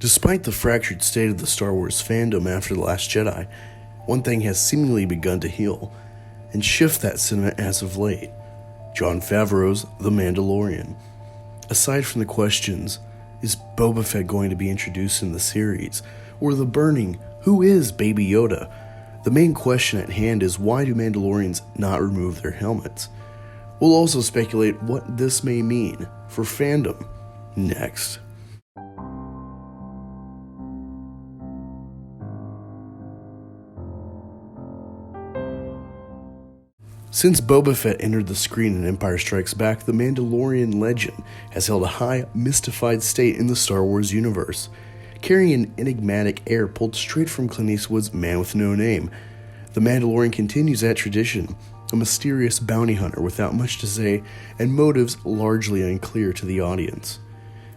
Despite the fractured state of the Star Wars fandom after The Last Jedi, one thing has seemingly begun to heal and shift that sentiment as of late: Jon Favreau's The Mandalorian. Aside from the questions, is Boba Fett going to be introduced in the series? Or the burning, who is Baby Yoda? The main question at hand is, why do Mandalorians not remove their helmets? We'll also speculate what this may mean for fandom next. Since Boba Fett entered the screen in Empire Strikes Back, the Mandalorian legend has held a high, mystified state in the Star Wars universe, carrying an enigmatic air pulled straight from Clint Eastwood's Man with No Name. The Mandalorian continues that tradition, a mysterious bounty hunter without much to say and motives largely unclear to the audience.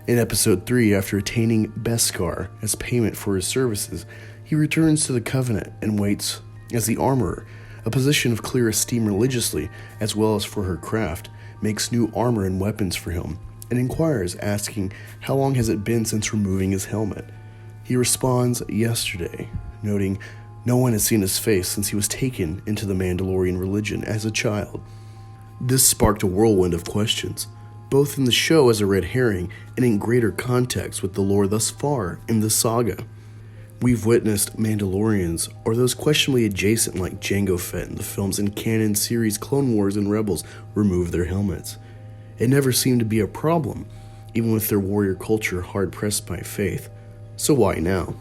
In Episode 3, after attaining Beskar as payment for his services, he returns to the Covenant and waits as the Armorer, a position of clear esteem religiously as well as for her craft, makes new armor and weapons for him, and inquires, asking how long has it been since removing his helmet. He responds, yesterday, noting no one has seen his face since he was taken into the Mandalorian religion as a child. This sparked a whirlwind of questions, both in the show as a red herring and in greater context with the lore thus far in the saga. We've witnessed Mandalorians, or those questionably adjacent like Jango Fett in the films and canon series Clone Wars and Rebels, remove their helmets. It never seemed to be a problem, even with their warrior culture hard-pressed by faith. So why now?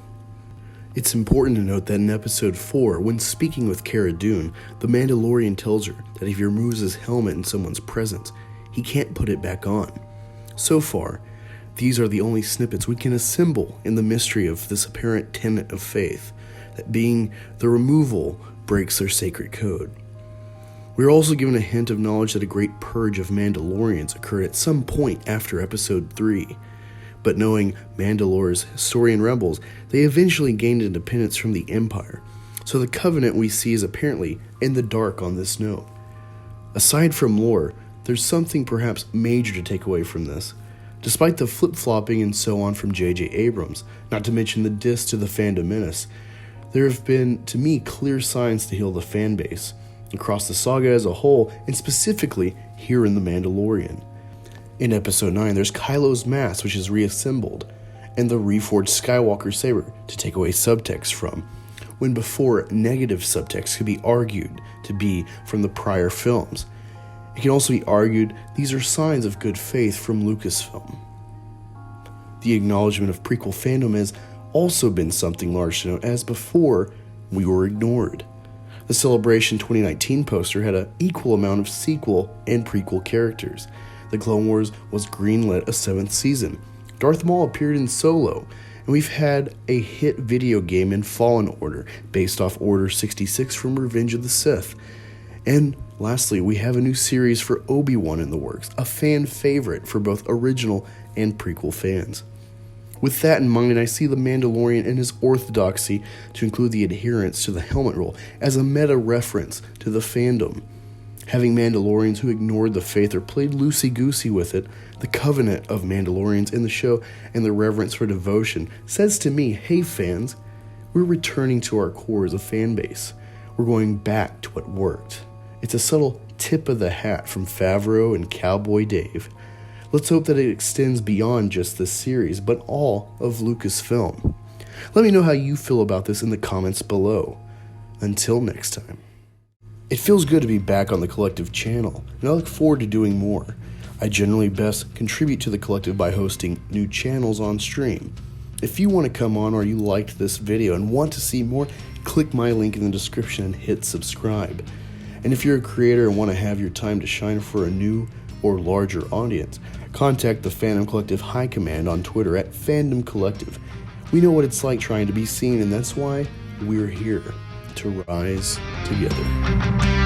It's important to note that in Episode 4, when speaking with Cara Dune, the Mandalorian tells her that if he removes his helmet in someone's presence, he can't put it back on. So far, these are the only snippets we can assemble in the mystery of this apparent tenet of faith, that being the removal breaks their sacred code. We are also given a hint of knowledge that a great purge of Mandalorians occurred at some point after Episode 3. But knowing Mandalore's historian rebels, they eventually gained independence from the Empire, so the Covenant we see is apparently in the dark on this note. Aside from lore, there's something perhaps major to take away from this. Despite the flip-flopping and so on from J.J. Abrams, not to mention the diss to the Fandom Menace, there have been, to me, clear signs to heal the fanbase, across the saga as a whole, and specifically here in The Mandalorian. In Episode 9, there's Kylo's mask, which is reassembled, and the reforged Skywalker saber to take away subtext from, when before negative subtext could be argued to be from the prior films. It can also be argued these are signs of good faith from Lucasfilm. The acknowledgement of prequel fandom has also been something large to note, as before, we were ignored. The Celebration 2019 poster had an equal amount of sequel and prequel characters. The Clone Wars was greenlit a 7th season. Darth Maul appeared in Solo, and we've had a hit video game in Fallen Order, based off Order 66 from Revenge of the Sith. And lastly, we have a new series for Obi-Wan in the works, a fan favorite for both original and prequel fans. With that in mind, I see The Mandalorian and his orthodoxy to include the adherence to the helmet rule as a meta-reference to the fandom. Having Mandalorians who ignored the faith or played loosey-goosey with it, the covenant of Mandalorians in the show and the reverence for devotion says to me, hey fans, we're returning to our core as a fan base. We're going back to what worked. It's a subtle tip of the hat from Favreau and Cowboy Dave. Let's hope that it extends beyond just this series, but all of Lucasfilm. Let me know how you feel about this in the comments below. Until next time. It feels good to be back on the Collective channel, and I look forward to doing more. I generally best contribute to the Collective by hosting new channels on stream. If you want to come on or you liked this video and want to see more, click my link in the description and hit subscribe. And if you're a creator and want to have your time to shine for a new or larger audience, contact the Fandom Collective High Command on Twitter at Fandom Collective. We know what it's like trying to be seen, and that's why we're here to rise together.